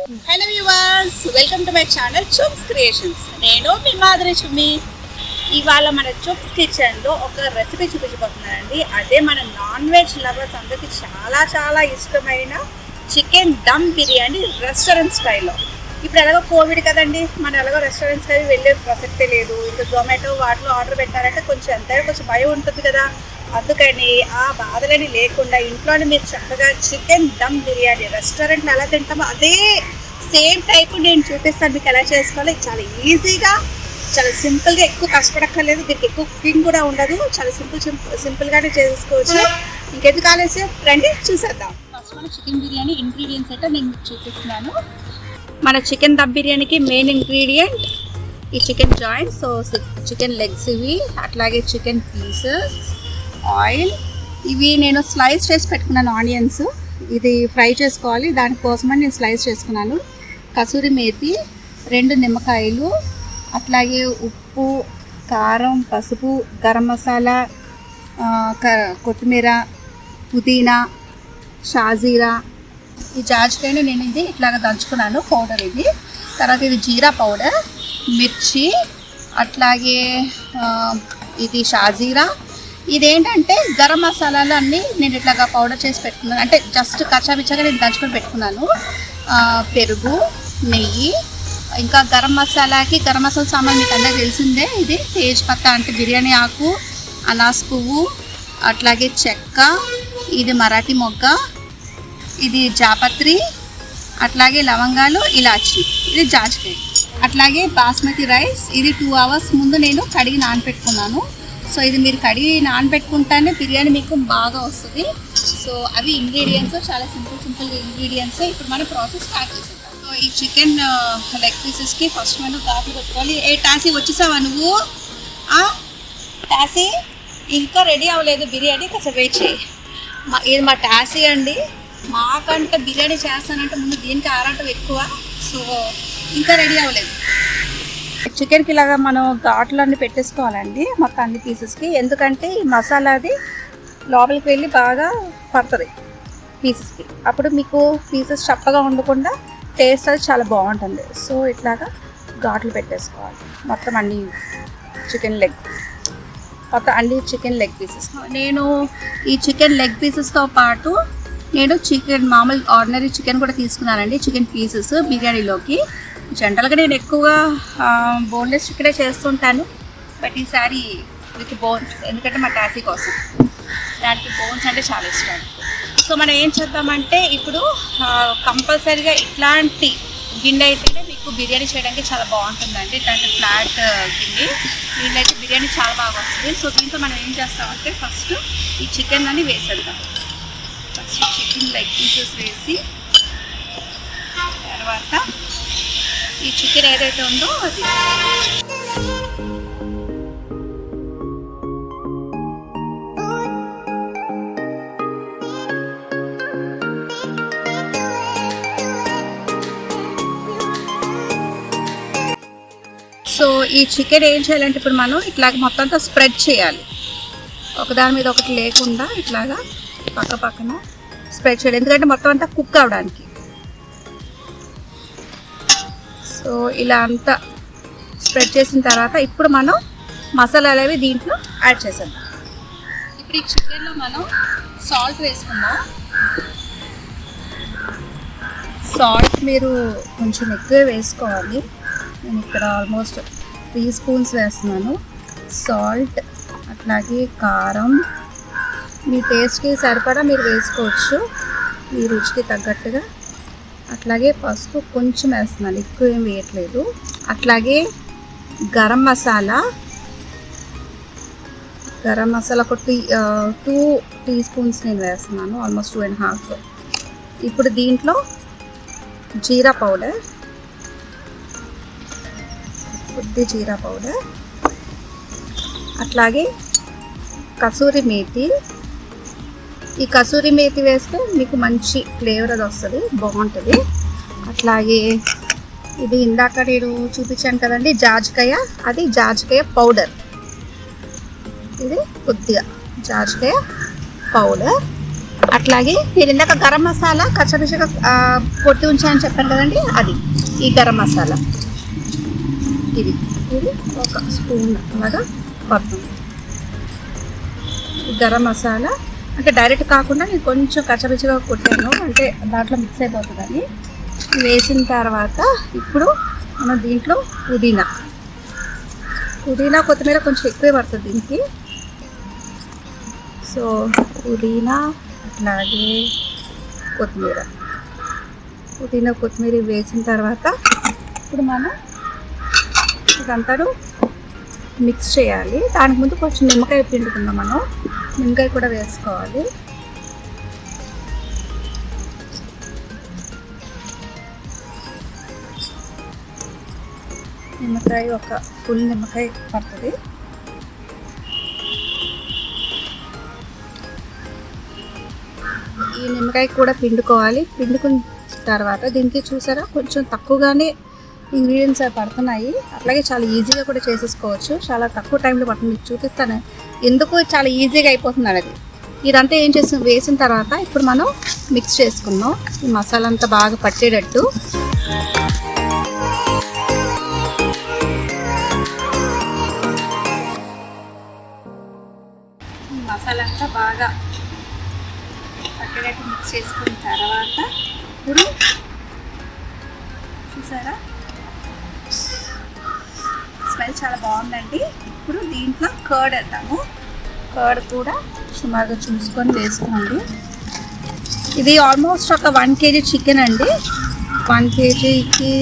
Hello viewers, welcome to my channel చూప్స్ creations. నేను మీ మాధురి చుమ్మి. ఇవాళ మన చూప్స్ కిచెన్లో ఒక రెసిపీ చూపించబోతున్నానండి. అదే మన నాన్ వెజ్ లవర్స్ అందరికీ చాలా చాలా ఇష్టమైన చికెన్ దమ్ బిర్యానీ రెస్టారెంట్ స్టైల్లో. ఇప్పుడు ఎలాగో కోవిడ్ కదండి, మనం ఎలాగో రెస్టారెంట్స్కి అవి వెళ్ళే ప్రసక్తే లేదు. ఇంకా జొమాటో వాటిలో ఆర్డర్ పెట్టారంటే కొంచెం భయం ఉంటుంది కదా. అందుకని ఆ బాధలని లేకుండా ఇంట్లోనే మీరు చక్కగా చికెన్ దమ్ బిర్యానీ రెస్టారెంట్లో ఎలా తింటామో అదే సేమ్ టైప్ నేను చూపిస్తాను మీకు ఎలా చేసుకోవాలి. చాలా ఈజీగా, చాలా సింపుల్గా, ఎక్కువ కష్టపడక్కర్లేదు. దీనికి ఎక్కువ కుకింగ్ కూడా ఉండదు. చాలా సింపుల్గానే చేసుకోవచ్చు. ఇంకెందుకు ఆలస్యం, రండి చూసేద్దాం. ఫస్ట్ మన చికెన్ బిర్యానీ ఇంగ్రీడియంట్స్ అయితే నేను చూపిస్తున్నాను. మన చికెన్ దమ్ బిర్యానీకి మెయిన్ ఇంగ్రీడియంట్ ఈ chicken joints. So chicken legs ఇవి, అట్లాగే చికెన్ పీసెస్, ఆయిల్. ఇవి నేను స్లైస్ చేసి పెట్టుకున్నాను ఆనియన్స్. ఇది ఫ్రై చేసుకోవాలి, దానికోసమని నేను స్లైస్ చేసుకున్నాను. కసూరి మేతి, 2 నిమ్మకాయలు, అట్లాగే ఉప్పు, కారం, పసుపు, గరం మసాలా, కొత్తిమీర, పుదీనా, షాజీరా. ఈ జాజికాయని నేను ఇది ఇట్లాగా దంచుకున్నాను పౌడర్. ఇది తర్వాత ఇది జీరా పౌడర్, మిర్చి, అట్లాగే ఇది షాజీరా. ఇదేంటంటే గరం మసాలాలు అన్నీ నేను ఇట్లాగా పౌడర్ చేసి పెట్టుకున్నాను, అంటే జస్ట్ కచ్చాపిచ్చాగా నేను దంచుకొని పెట్టుకున్నాను. పెరుగు, నెయ్యి, ఇంకా గరం మసాలా సామాన్ మీకు అందరికీ తెలిసిందే. ఇది తేజ్ పత్తా అంటే బిర్యానీ ఆకు, అనాస్ పువ్వు, అట్లాగే చెక్క, ఇది మరాఠీ మొగ్గ, ఇది జాపత్రి, అట్లాగే లవంగాలు, ఇలాచి, ఇది జాజికాయ. అట్లాగే బాస్మతి రైస్, ఇది 2 అవర్స్ ముందు నేను కడిగి నానబెట్టుకున్నాను. సో ఇది మీరు కడిగి నానబెట్టుకుంటేనే బిర్యానీ మీకు బాగా వస్తుంది. సో అవి ఇంగ్రీడియంట్స్, చాలా సింపుల్ ఇంగ్రీడియంట్స్. ఇప్పుడు మనం ప్రాసెస్ స్టార్ట్ చేసేద్దాం. సో ఈ చికెన్ లెగ్ పీసెస్కి ఫస్ట్ మనం ఘాట్లు పెట్టుకోవాలి. టాసీ వచ్చేసావా నువ్వు? టాసీ ఇంకా రెడీ అవ్వలేదు బిర్యానీ, కొంచెం వెయిట్ చేయి. ఇది మా టాసీ అండి. మాకంటే బిర్యానీ చేస్తానంటే ముందు దీనికి ఆరాటం ఎక్కువ. సో ఇంకా రెడీ అవ్వలేదు. చికెన్కి ఇలాగా మనం ఘాట్లు అన్నీ పెట్టేసుకోవాలండి మొత్తం అన్ని పీసెస్కి. ఎందుకంటే ఈ మసాలా అది లోపలికి వెళ్ళి బాగా పడుతుంది పీసెస్కి. అప్పుడు మీకు పీసెస్ చప్పగా ఉండకుండా టేస్ట్ అది చాలా బాగుంటుంది. సో ఇట్లాగా ఘాట్లు పెట్టేసుకోవాలి మొత్తం అన్ని చికెన్ లెగ్ పీసెస్. నేను ఈ చికెన్ లెగ్ పీసెస్తో పాటు నేను మామూలు ఆర్డినరీ చికెన్ కూడా తీసుకున్నానండి. చికెన్ పీసెస్ బిర్యానీలోకి. జనరల్గా నేను ఎక్కువగా బోన్లెస్ చికెనే చేస్తుంటాను, బట్ ఈసారి విత్ బోన్స్, ఎందుకంటే మా టాసీ కోసం దానికి బోన్స్ అంటే చాలా ఇష్టం. సో మనం ఏం చేద్దామంటే ఇప్పుడు కంపల్సరీగా ఇట్లాంటి గిన్నె అయితేనే మీకు బిర్యానీ చేయడానికి చాలా బాగుంటుందండి. ఇట్లాంటి ఫ్లాట్ గిన్నె, దీనిలో అయితే బిర్యానీ చాలా బాగా వస్తుంది. సో దీంతో మనం ఏం చేస్తామంటే ఫస్ట్ ఈ చికెన్ అని వేసేద్దాం. ఫస్ట్ చికెన్ లెగ్ పీసెస్ వేసి, తర్వాత ఈ చికెన్ ఏదైతే ఉందో అది సో ఈ చికెన్ ఏం చేయాలంటే ఇప్పుడు మనం ఇట్లాగ మొత్తం అంతా స్ప్రెడ్ చేయాలి. ఒకదాని మీద ఒకటి లేకుండా ఇట్లాగా పక్కన స్ప్రెడ్ చేయాలి, ఎందుకంటే మొత్తం అంతా కుక్ అవడానికి. సో ఇలా అంతా స్ప్రెడ్ చేసిన తర్వాత ఇప్పుడు మనం మసాలాలు అవి దీంట్లో యాడ్ చేసేద్దాం. ఇప్పుడు ఈ చికెన్లో మనం సాల్ట్ వేసుకుందాం. సాల్ట్ మీరు కొంచెం ఎక్కువ వేసుకోవాలి. నేను ఇక్కడ ఆల్మోస్ట్ 3 స్పూన్స్ వేస్తున్నాను సాల్ట్. అట్లాగే కారం మీ టేస్ట్కి సరిపడా మీరు వేసుకోవచ్చు, మీ రుచికి తగ్గట్టుగా. అట్లాగే పసుపు కొంచెం వేస్తున్నాను, ఎక్కువ ఏం వేయట్లేదు. అట్లాగే గరం మసాలా ఒక 2 టీ స్పూన్స్ నేను వేస్తున్నాను, ఆల్మోస్ట్ 2.5. ఇప్పుడు దీంట్లో జీరా పౌడర్, కొద్ది జీరా పౌడర్, అట్లాగే కసూరి మేతి. ఈ కసూరి మేతి వేస్తే మీకు మంచి ఫ్లేవర్ అది వస్తుంది, బాగుంటుంది. అట్లాగే ఇది ఇందాక నేను చూపించాను కదండి జాజికాయ, అది జాజికాయ పౌడర్. ఇది కొద్దిగా జాజికాయ పౌడర్. అట్లాగే నేను ఇందాక గరం మసాలా కచ్చపిచ్చగా కొట్టి ఉంచానని చెప్పాను కదండి, అది ఈ గరం మసాలా. ఇది ఒక స్పూన్ అలాగా పడుతుంది. గరం మసాలా అంటే డైరెక్ట్ కాకుండా నేను కొంచెం కచ్చపిచ్చగా కొట్టాను, అంటే దాంట్లో మిక్స్ అయిపోతుందని. వేసిన తర్వాత ఇప్పుడు మనం దీంట్లో పుదీనా కొత్తిమీర కొంచెం ఎక్కువే పడుతుంది దీనికి. సో పుదీనా అట్లాగే కొత్తిమీర వేసిన తర్వాత ఇప్పుడు మనం ఇదంతా మిక్స్ చేయాలి. దానికి ముందు కొంచెం నిమ్మకాయ పిండుకుందాం. మనం నిమ్మకాయ కూడా వేసుకోవాలి. నిమ్మకాయ ఒక ఫుల్ నిమ్మకాయ పడుతుంది. ఈ నిమ్మకాయ కూడా పిండుకోవాలి. పిండుకున్న తర్వాత దీనికి చూసారా కొంచెం తక్కువగానే ఇంగ్రీడియంట్స్ పడుతున్నాయి. అట్లాగే చాలా ఈజీగా కూడా చేసేసుకోవచ్చు, చాలా తక్కువ టైంలో పడుతుంది. మీకు చూపిస్తాను ఎందుకు చాలా ఈజీగా అయిపోతుంది అనేది. ఇదంతా ఏం చేస్తాం వేసిన తర్వాత ఇప్పుడు మనం మిక్స్ చేసుకున్నాం. ఈ మసాలా అంతా బాగా పట్టేటట్టు. ఈ మసాలా అంతా బాగా పట్టేటట్టు మిక్స్ చేసుకున్న తర్వాత ఇప్పుడు చూసారా స్మెల్ చాలా బాగుందండి. ఇప్పుడు దీంట్లో కర్డ్ వేద్దాము. కర్డ్ కూడా సుమారుగా చూసుకొని వేసుకోండి. ఇది ఆల్మోస్ట్ ఒక 1 kg చికెన్ అండి. 1 kgకి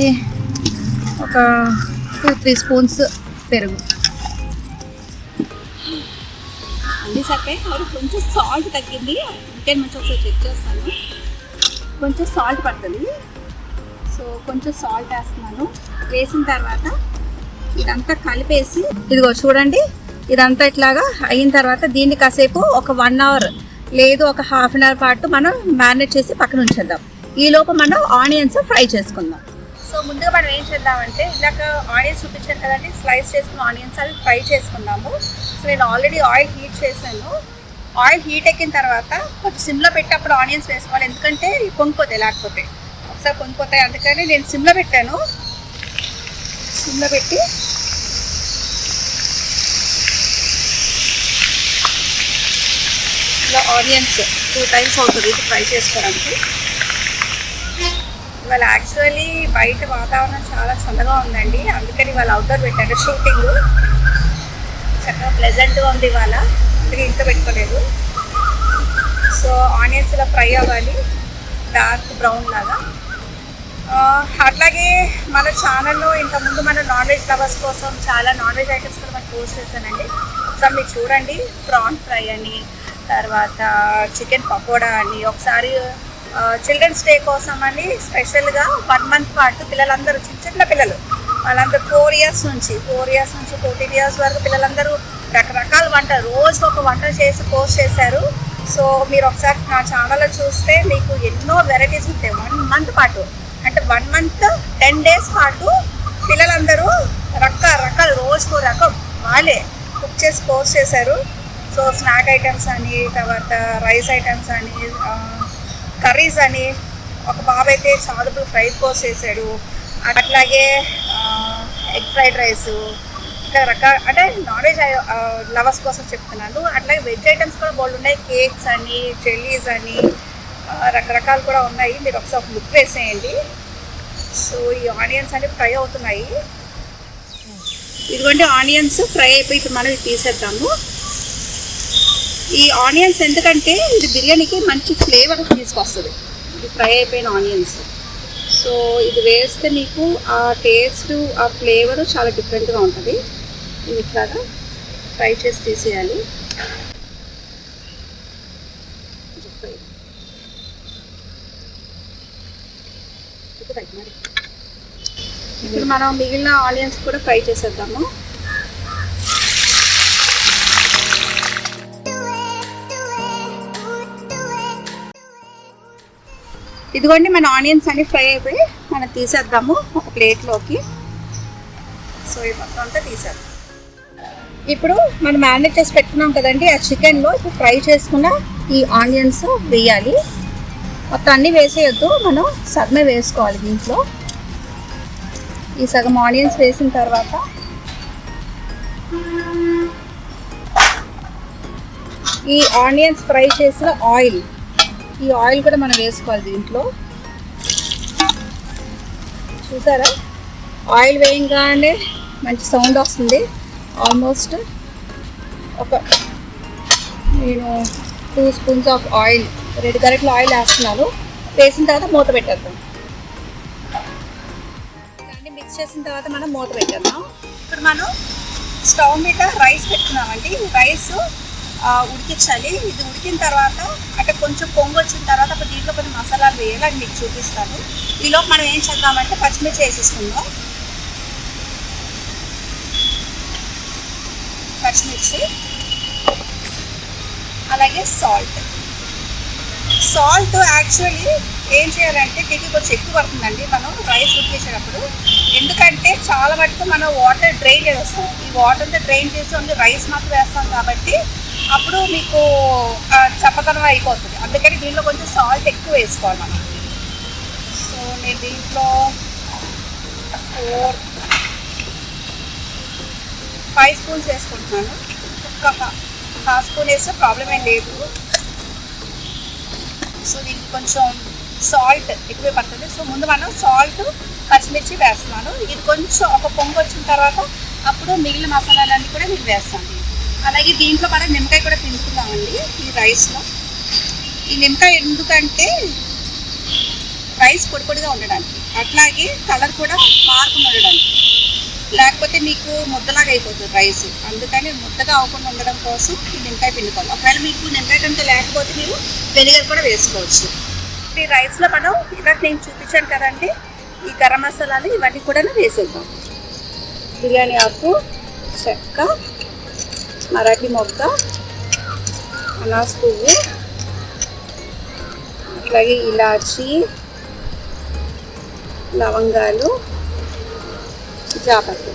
ఒక 2-3 స్పూన్స్ పెరుగు అన్నీ సరిపోయి. కొంచెం సాల్ట్ తగ్గింది, చికెన్ మంచి ఒకసారి చెక్ చేస్తాను. కొంచెం సాల్ట్ పడుతుంది, సో కొంచెం సాల్ట్ వేస్తున్నాను. వేసిన తర్వాత ఇదంతా కలిపేసి ఇదిగో చూడండి, ఇదంతా ఇట్లాగా అయిన తర్వాత దీన్ని కాసేపు ఒక 1 hour లేదు ఒక ½ an hour పాటు మనం మ్యారినేట్ చేసి పక్కన ఉంచేద్దాం. ఈలోపు మనం ఆనియన్స్ ఫ్రై చేసుకుందాం. సో ముందుగా మనం ఏం చేద్దామంటే ఇందాక ఆనియన్స్ చూపించాను కదండి, స్లైస్ చేసుకున్న ఆనియన్స్ అవి ఫ్రై చేసుకున్నాము. సో నేను ఆల్రెడీ ఆయిల్ హీట్ చేశాను. ఆయిల్ హీట్ ఎక్కిన తర్వాత కొంచెం సిమ్లో పెట్టినప్పుడు ఆనియన్స్ వేసుకోవాలి, ఎందుకంటే పొంగిపోతాయి, లేకపోతే ఒకసారి పొంగిపోతాయి. అందుకని నేను సిమ్లో పెట్టాను. సిమ్లో పెట్టి ఇలా ఆనియన్స్ 2 times అవుతుంది ఇది ఫ్రై చేసుకోవడానికి. ఇవాళ యాక్చువల్లీ బయట వాతావరణం చాలా చల్లగా ఉందండి, అందుకని ఇవాళ అవుట్డోర్ పెట్టాను షూటింగ్. చక్కగా ప్లెజెంట్గా ఉంది ఇవాళ, అందుకే ఇంట్లో పెట్టుకోలేదు. సో ఆనియన్స్ ఇలా ఫ్రై అవ్వాలి డార్క్ బ్రౌన్ లాగా. అట్లాగే మన ఛానల్లో ఇంతకుముందు మన నాన్ వెజ్ లవర్స్ కోసం చాలా నాన్ వెజ్ ఐటమ్స్ కూడా మనం పోస్ట్ చేశానండి. ఒకసారి మీరు చూడండి. ప్రాన్ ఫ్రై అని, తర్వాత చికెన్ పకోడా అని, ఒకసారి చిల్డ్రన్స్ డే కోసం అని స్పెషల్గా 1 month పాటు పిల్లలందరూ చిన్న పిల్లలు వాళ్ళందరూ 4 years నుంచి 14 years వరకు పిల్లలందరూ రకరకాల వంట రోజు ఒక వంట చేసి పోస్ట్ చేశారు. సో మీరు ఒకసారి నా ఛానల్లో చూస్తే మీకు ఎన్నో వెరైటీస్ ఉంటాయి. 1 month పాటు అంటే 1 month 10 days పాటు పిల్లలందరూ రకరకాల రోజుకో రకం వాళ్ళే కుక్ చేసి పోస్ట్ చేశారు. సో స్నాక్ ఐటమ్స్ అని, తర్వాత రైస్ ఐటమ్స్ అని, కర్రీస్ అని. ఒక బాబు అయితే చాదుపులు ఫ్రైడ్ పోస్ట్ చేశాడు. అట్లాగే ఎగ్ ఫ్రైడ్ రైస్, ఇంకా రకాల అంటే నాన్ వెజ్ లవర్స్ కోసం చెప్తున్నాను. అట్లాగే వెజ్ ఐటమ్స్ కూడా బోల్డ్ ఉన్నాయి. కేక్స్ అని, చెల్లీస్ అని, రకరకాలు కూడా ఉన్నాయి. మీరు ఒకసారి ఒక లుక్ వేసేయండి. సో ఈ ఆనియన్స్ అన్ని ఫ్రై అవుతున్నాయి. ఇదిగోండి ఆనియన్స్ ఫ్రై అయిపోయి ఇప్పుడు మనం తీసేద్దాము. ఈ ఆనియన్స్ ఎందుకంటే ఇది బిర్యానీకి మంచి ఫ్లేవర్ తీసుకొస్తుంది, ఇది ఫ్రై అయిపోయిన ఆనియన్స్. సో ఇది వేస్తే మీకు ఆ టేస్ట్, ఆ ఫ్లేవర్ చాలా డిఫరెంట్గా ఉంటుంది. ఇది ఇట్లాగా ఫ్రై చేసి తీసేయాలి. ఇప్పుడు మనం మిగిలిన ఆనియన్స్ కూడా ఫ్రై చేసేద్దాము. ఇదిగోండి మన ఆనియన్స్ అన్ని ఫ్రై అయిపోయి మనం తీసేద్దాము ఒక ప్లేట్లోకి. సో ఈ మొత్తం అంతా తీసేద్దాం. ఇప్పుడు మనం మ్యారినేట్ చేసి పెట్టుకున్నాం కదండి, ఆ చికెన్లో ఇప్పుడు ఫ్రై చేసుకున్న ఈ ఆనియన్స్ వేయాలి. మొత్తం అన్నీ వేసేయొద్దు, మనం సగమే వేసుకోవాలి. దీంట్లో ఈ సగం ఆనియన్స్ వేసిన తర్వాత ఈ ఆనియన్స్ ఫ్రై చేసిన ఆయిల్, ఈ ఆయిల్ కూడా మనం వేసుకోవాలి దీంట్లో. చూసారా, ఆయిల్ వేయంగానే మంచి సౌండ్ వస్తుంది. ఆల్మోస్ట్ నేను 2 స్పూన్స్ ఆఫ్ ఆయిల్, 2 గరిటెల ఆయిల్ వేస్తున్నాను. వేసిన తర్వాత మూత పెట్టేద్దాం. దాన్ని మిక్స్ చేసిన తర్వాత మనం మూత పెట్టేద్దాం. ఇప్పుడు మనం స్టవ్ మీద రైస్ పెట్టుకున్నామండి. రైస్ ఉడికించాలి. ఇది ఉడికిన తర్వాత అంటే కొంచెం పొంగు వచ్చిన తర్వాత అప్పుడు దీంట్లో కొన్ని మసాలాలు వేయాలి, అది మీకు చూపిస్తాను. ఈలోపు మనం ఏం చేద్దామంటే పచ్చిమిర్చి వేసేసుకుందాం. పచ్చిమిర్చి, అలాగే సాల్ట్. యాక్చువల్లీ ఏం చేయాలంటే దీనికి కొంచెం ఎక్కువ పడుతుందండి మనం రైస్ ఉడికేసేటప్పుడు. ఎందుకంటే చాలా మటుకు మనం వాటర్ డ్రైన్ చేస్తాం. ఈ వాటర్తో డ్రైన్ చేసి ఓన్లీ రైస్ మాత్రం వేస్తాం కాబట్టి అప్పుడు మీకు చప్పదనం అయిపోతుంది. అందుకని దీంట్లో కొంచెం సాల్ట్ ఎక్కువ వేసుకోవాలి మనం. సో నేను దీంట్లో 5 స్పూన్స్ వేసుకుంటున్నాను. ఒక హాఫ్ స్పూన్ వేస్తే ప్రాబ్లం ఏం లేదు. సో దీనికి కొంచెం సాల్ట్ ఎక్కువే పడుతుంది. సో ముందు మనం సాల్ట్, పచ్చిమిర్చి వేస్తున్నాను. ఇది కొంచెం ఒక పొంగు వచ్చిన తర్వాత అప్పుడు మిగిలిన మసాలాలన్నీ కూడా నేను వేస్తాను. అలాగే దీంట్లో మనం నిమ్మకాయ కూడా పిండుకుందామండి ఈ రైస్లో. ఈ నిమ్మకాయ ఎందుకంటే రైస్ పొడి పొడిగా ఉండడానికి, అట్లాగే కలర్ కూడా మారకుండా ఉండడానికి. లేకపోతే మీకు ముద్దలాగా అయిపోతుంది రైస్. అందుకని ముద్దగా అవ్వకుండా ఉండడం కోసం ఈ నిమ్మకాయ పిండుకోవాలి. ఒకవేళ మీకు నిమ్మకాయ కంటే లేకపోతే మీరు వెనిగర్ కూడా వేసుకోవచ్చు. ఈ రైస్లో మనం ఇలా నేను చూపించాను కదండి, ఈ గరం మసాలాలు ఇవన్నీ కూడా వేసేద్దాం. బిర్యానీ ఆకు, చెక్క, మరాఠీ మొగ్గ, అనాస్ పువ్వు, అట్లాగే ఇలాచీ, లవంగాలు, జాపత్రి,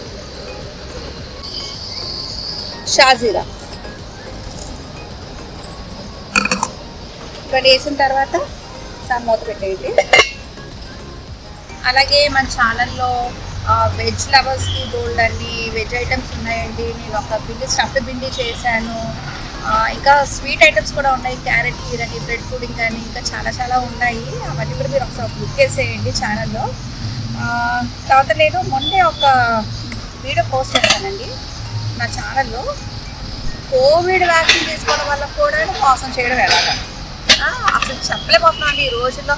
షాజీరా ఇవన్నీ వేసిన తర్వాత మూత పెట్టేయండి. అలాగే మన ఛానల్లో వెజ్ లవర్స్కి బోల్డ్ అన్ని వెజ్ ఐటమ్స్ ఉన్నాయండి. నేను ఒక స్టఫ్డ్ బిండి చేశాను. ఇంకా స్వీట్ ఐటమ్స్ కూడా ఉన్నాయి, క్యారెట్ కీర్ అని, బ్రెడ్ పుడింగ్ కానీ ఇంకా చాలా ఉన్నాయి. అవన్నీ కూడా మీరు ఒకసారి బుక్ చేసేయండి ఛానల్లో. తర్వాత నేను మొన్నే ఒక వీడియో పోస్ట్ చేశానండి నా ఛానల్లో. కోవిడ్ వ్యాక్సిన్ తీసుకోవడం వల్ల కూడా మోసం చేయడం ఎలాగా అసలు చెప్పలేకపోతున్నాను ఈ రోజుల్లో.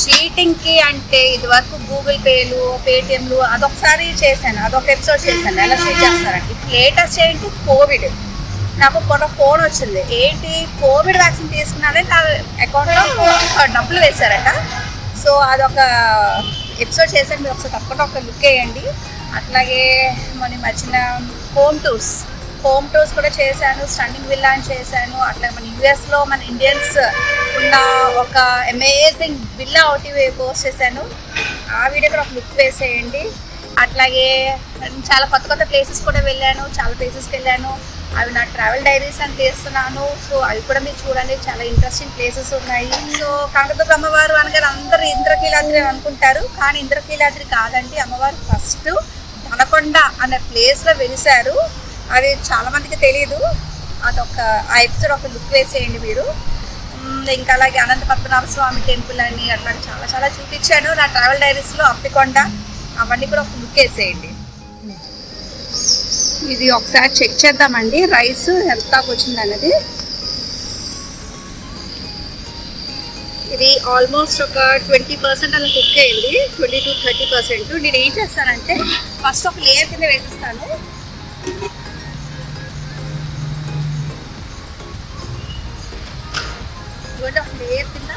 చీటింగ్కి అంటే ఇది వరకు గూగుల్ పేలు, పేటిఎంలు అదొకసారి చేశాను, అదొక ఎపిసోడ్ చేశాను, ఎలా షేర్ చేస్తారండి. లేటెస్ట్ ఏంటి, కోవిడ్. నాకు కొన్న ఫోన్ వచ్చింది, ఏంటి కోవిడ్ వ్యాక్సిన్ తీసుకున్నానే నా అకౌంట్లో డబ్బులు వేశారట. సో అదొక ఎపిసోడ్ చేశాను, మీరు ఒకసారి తప్పకుండా ఒక లుక్ వేయండి. అట్లాగే మన మధ్యన హోమ్ టూర్స్ కూడా చేశాను, స్టన్నింగ్ విల్లా అని చేశాను. అట్లా మన యూఎస్లో మన ఇండియన్స్ ఉన్న ఒక అమేజింగ్ విల్లా ఒకటి పోస్ట్ చేశాను, ఆ వీడియో కూడా ఒక లుక్ వేసేయండి. అట్లాగే చాలా కొత్త ప్లేసెస్ కూడా వెళ్ళాను, చాలా ప్లేసెస్కి వెళ్ళాను. అవి నా ట్రావెల్ డైరీస్ అని తీస్తున్నాను. సో అవి కూడా మీరు చూడండి, చాలా ఇంట్రెస్టింగ్ ప్లేసెస్ ఉన్నాయి. సో కనకదుర్గ అమ్మవారు అనగానే అందరూ ఇంద్రకీలాద్రి అనుకుంటారు, కానీ ఇంద్రకీలాద్రి కాదండి. అమ్మవారు ఫస్ట్ దనకొండ అనే ప్లేస్లో వెలిశారు. అది చాలామందికి తెలియదు. అదొక ఆ ఎపిసోడ్ ఒక లుక్ వేసేయండి మీరు. ఇంకా అలాగే అనంత పద్మనాభ స్వామి టెంపుల్ అని అట్లా చాలా చూపించాను నా ట్రావెల్ డైరీస్లో. అప్పికొండ అవన్నీ కూడా ఒక లుక్ వేసేయండి. ఇది ఒకసారి చెక్ చేద్దామండి రైస్ ఎంత దాకా వచ్చింది అన్నది. ఇది ఆల్మోస్ట్ ఒక 20% అలా కుక్ అయింది, 20 to 30%. నేను ఏం చేస్తానంటే ఫస్ట్ ఒక లేయర్ కింద వేసిస్తాను. ఇవ్వండి, ఒక లేయర్ కింద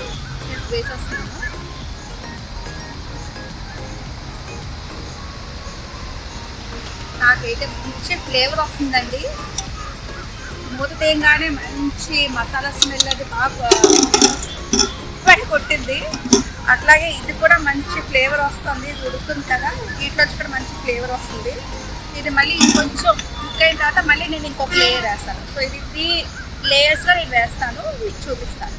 నేను వేసేస్తాను. నాకైతే మంచి ఫ్లేవర్ వస్తుందండి. మూత తీయగానే మంచి మసాలా స్మెల్ అది బాగా కొట్టింది. అట్లాగే ఇది కూడా మంచి ఫ్లేవర్ వస్తుంది, ఇది ఉడుకుతుంది కదా, వీటిలో కూడా మంచి ఫ్లేవర్ వస్తుంది. ఇది మళ్ళీ కొంచెం కుక్ అయిన తర్వాత మళ్ళీ నేను ఇంకొక లేయర్ వేస్తాను. సో ఇది 3 లేయర్స్లో నేను వేస్తాను, మీకు చూపిస్తాను.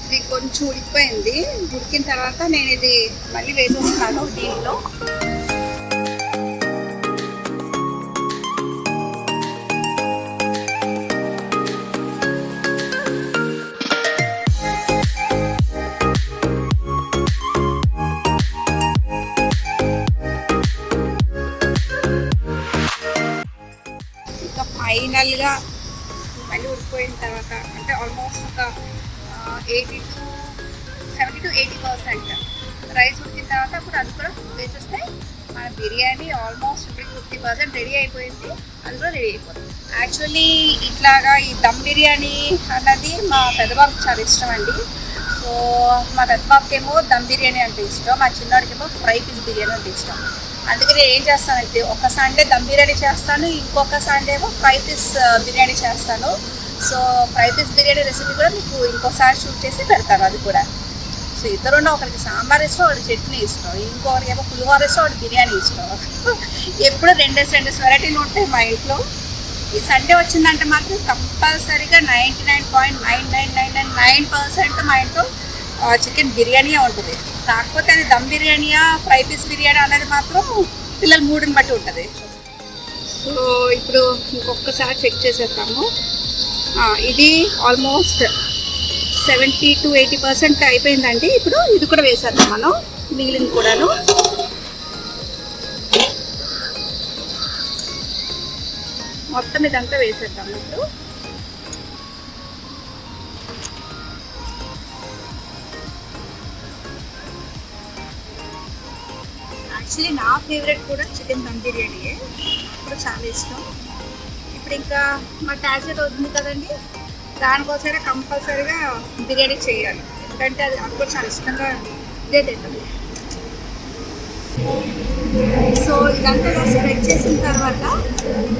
ఇది కొంచెం ఉడికిపోయింది. ఉడికిన తర్వాత నేను ఇది మళ్ళీ వేసేస్తాను దీంట్లో. ఫైనల్గా మళ్ళీ ఉడికిపోయిన తర్వాత అంటే ఆల్మోస్ట్ ఒక 70 to 80% రైస్ ఉడికిన తర్వాత అప్పుడు అది కూడా వేసేస్తే మన బిర్యానీ ఆల్మోస్ట్ 50% రెడీ అయిపోయింది. అది కూడా రెడీ అయిపోతుంది. యాక్చువల్లీ ఇట్లాగా ఈ దమ్ బిర్యానీ అన్నది మా పెద్దబాబుకి చాలా ఇష్టం అండి. సో మా పెద్దబాబుకి ఏమో దమ్ బిర్యానీ అంటే ఇష్టం, మా చిన్నవాడికి ఏమో ఫ్రై పీస్ బిర్యానీ అంటే ఇష్టం. అందుకే నేను ఏం చేస్తానంటే ఒక సండే దమ్ బిర్యానీ చేస్తాను, ఇంకొక సండే ఏమో ఫ్రై పీస్ బిర్యానీ చేస్తాను. So fry piece biryani recipe కూడా మీకు ఇంకోసారి షూట్ చేసి పెడతాను. అది కూడా సో ఇద్దరున్న ఒకరికి సాంబార్ ఇష్టం, ఒకటి చట్నీ ఇష్టం, ఇంకొకరికి ఏమో పులిహోర ఇష్టం, ఒకటి బిర్యానీ ఇష్టం. ఎప్పుడు రెండేసి వెరైటీలు ఉంటాయి మా ఇంట్లో. ఈ సండే వచ్చిందంటే మాత్రం కంపల్సరీగా 99.99999% మా ఇంట్లో చికెన్ బిర్యానీయే ఉంటుంది. కాకపోతే అది దమ్ బిర్యానీయా ఫ్రై పీస్ బిర్యానీ అనేది మాత్రం పిల్లల మూడుని బట్టి ఉంటుంది. సో ఇప్పుడు ఇంకొకసారి చెక్ చేసేద్దాము. ఇది ఆల్మోస్ట్ 70 to 80% అయిపోయిందండి. ఇప్పుడు ఇది కూడా వేసేద్దాం మనం, మిగిలింది కూడాను. మొత్తం ఇదంతా వేసేద్దాం ఇప్పుడు. యాక్చువల్లీ నా ఫేవరెట్ కూడా చికెన్ దమ్ బిర్యానీయే, ఇప్పుడు చాలా ఇష్టం. ఇప్పుడు ఇంకా మా టార్గెట్ అవుతుంది కదండి, దానికోసమైనా కంపల్సరీగా బిర్యానీ చేయాలి. ఎందుకంటే అది నాకు కూడా చాలా ఇష్టంగా ఇదే తింటుంది. సో ఇదంతా స్ప్రెడ్ చేసిన తర్వాత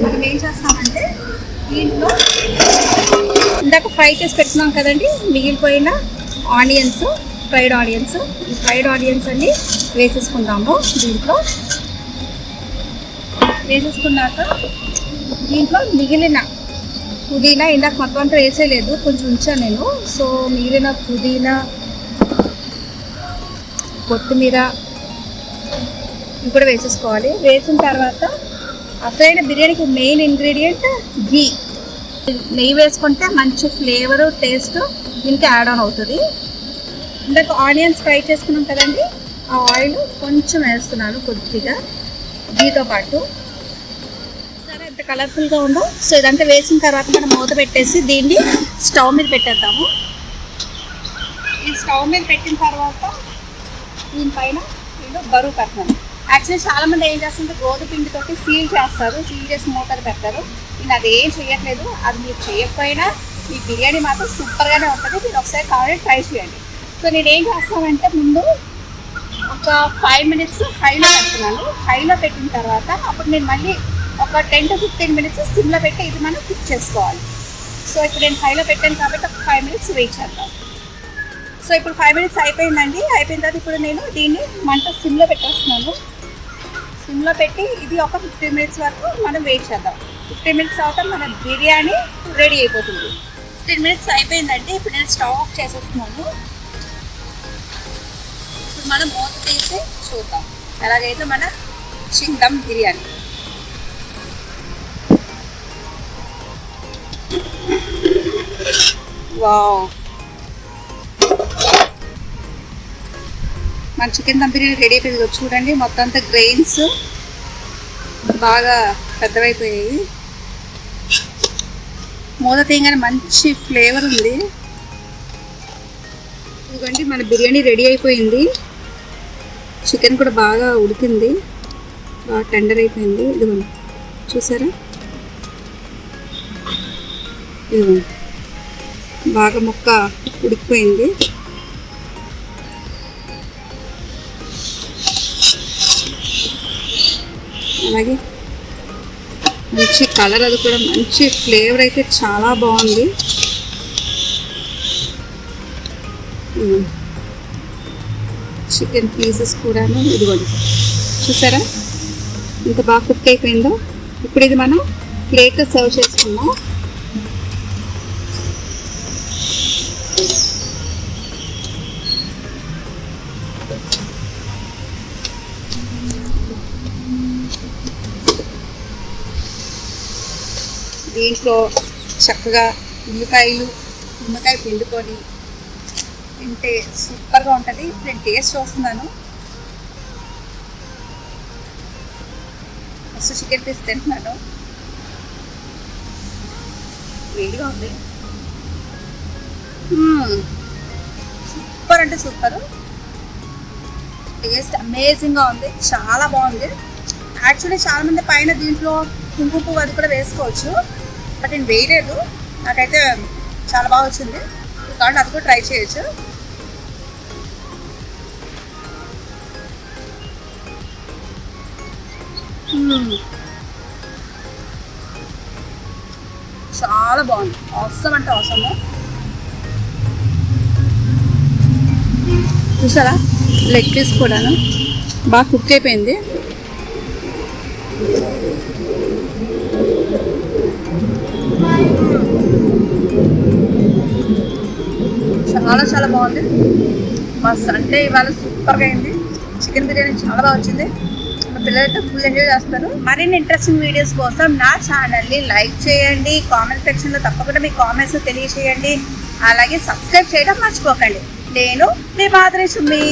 మనం ఏం చేస్తామంటే దీంట్లో ఇందాక ఫ్రై చేసి పెట్టుకున్నాం కదండి, మిగిలిపోయిన ఆనియన్స్, ఫ్రైడ్ ఆనియన్స్, ఈ ఫ్రైడ్ ఆనియన్స్ అన్ని వేసేసుకుందాము. దీంట్లో వేసేసుకున్నాక దీంట్లో మిగిలిన పుదీనా, ఇందాక మొత్తం అంతా వేసేయలేదు, కొంచెం ఉంచాను నేను. సో మిగిలిన పుదీనా, కొత్తిమీర ఇవి కూడా వేసేసుకోవాలి. వేసిన తర్వాత అసలైన బిర్యానీకి మెయిన్ ఇంగ్రీడియంట్ ఘీ. నెయ్యి వేసుకుంటే మంచి ఫ్లేవరు, టేస్ట్ దీనికి యాడ్ ఆన్ అవుతుంది. ఇందాక ఆనియన్స్ ఫ్రై చేసుకున్నాం కదండి, ఆ ఆయిల్ కొంచెం వేస్తున్నాను కొద్దిగా ఘీతో పాటు. సరే ఎంత కలర్ఫుల్గా ఉందో. సో ఇదంతా వేసిన తర్వాత మనం మూత పెట్టేసి దీన్ని స్టవ్ మీద పెట్టేద్దాము. ఈ స్టవ్ మీద పెట్టిన తర్వాత దీనిపైన నేను బరువు పెట్టాను. యాక్చువల్లీ చాలామంది ఏం చేస్తుంటే గోధుమ పిండితోటి సీల్ చేస్తారు, సీల్ చేసి మూతలు పెడతారు. నేను అదేం చేయట్లేదు. అది మీరు చేయకపోయినా ఈ బిర్యానీ మాత్రం సూపర్గానే ఉంటుంది. మీరు ఒకసారి కావాలి ట్రై చేయండి. సో నేను ఏం చేస్తానంటే ముందు ఒక 5 minutes హైలో పెడుతున్నాను. హైలో పెట్టిన తర్వాత అప్పుడు నేను మళ్ళీ ఒక 10 to 15 minutes సిమ్లో పెట్టి ఇది మనం కుక్ చేసుకోవాలి. సో ఇప్పుడు నేను హైలో పెట్టాను కాబట్టి ఒక 5 minutes వెయిట్ చేద్దాం. సో ఇప్పుడు 5 minutes అయిపోయిందండి. అయిపోయిన తర్వాత ఇప్పుడు నేను దీన్ని మంట సిమ్లో పెట్టేస్తున్నాను. సిమ్లో పెట్టి ఇది ఒక 15 minutes వరకు మనం వెయిట్ చేద్దాం. 15 minutes తర్వాత మన బిర్యానీ రెడీ అయిపోతుంది. 15 minutes అయిపోయిందండి. ఇప్పుడు నేను స్టవ్ ఆఫ్ చేసేస్తున్నాను. ఇప్పుడు మనం మూత తీసి చూద్దాం ఎలాగైతే మన చికెన్ దమ్ బిర్యానీ. వావ్, మన చికెన్ దమ్ బిర్యానీ రెడీ అయిపోయింది. చూడండి మొత్తం అంతా గ్రెయిన్స్ బాగా పెద్దవైపోయాయి. మూత తీయగానే మంచి ఫ్లేవర్ ఉంది. ఇదిగోండి మన బిర్యానీ రెడీ అయిపోయింది. చికెన్ కూడా బాగా ఉడికింది, బాగా టెండర్ అయిపోయింది. ఇదిగోండి చూసారా, ఇదిగోండి బాగా ముక్క ఉడికిపోయింది. అలాగే మంచి కలర్, అది కూడా మంచి ఫ్లేవర్ అయితే చాలా బాగుంది. చికెన్ పీసెస్ కూడాను ఇదిగోండి చూసారా ఇంత బాగా కుక్ అయిపోయిందో. ఇప్పుడు ఇది మనం ప్లేట్లో సర్వ్ చేసుకుందాం. దీంట్లో చక్కగా నిమ్మకాయ పిండుకొని తింటే సూపర్గా ఉంటుంది. ఇప్పుడు నేను టేస్ట్ చూస్తున్నాను. ఫస్ట్ చికెన్ పీస్ తింటున్నాను. వేడిగా ఉంది. సూపర్ అంటే సూపర్. టేస్ట్ అమేజింగ్గా ఉంది. చాలా బాగుంది. యాక్చువల్లీ చాలామంది పైన దీంట్లో కుంకుమ పువ్వు అది కూడా వేసుకోవచ్చు, బట్ నేను వేయలేదు. నాకైతే చాలా బాగా వచ్చింది కాబట్టి అది కూడా ట్రై చేయొచ్చు. చాలా బాగుంది. అవసరం అంటే అవసరం. చూసారా, లెగ్ పీస్ కూడాను బాగా కుక్ అయిపోయింది. చాలా చాలా బాగుంది. మా సండే ఇవాళ సూపర్గా అయింది. చికెన్ బిర్యానీ చాలా బాగా వచ్చింది. మా పిల్లలతో ఫుల్ ఎంజాయ్ చేస్తారు. మరిన్ని ఇంట్రెస్టింగ్ వీడియోస్ కోసం నా ఛానల్ని లైక్ చేయండి. కామెంట్ సెక్షన్లో తప్పకుండా మీ కామెంట్స్ తెలియచేయండి. అలాగే సబ్స్క్రైబ్ చేయడం మర్చిపోకండి. నేను మీ మాధురి సుమి.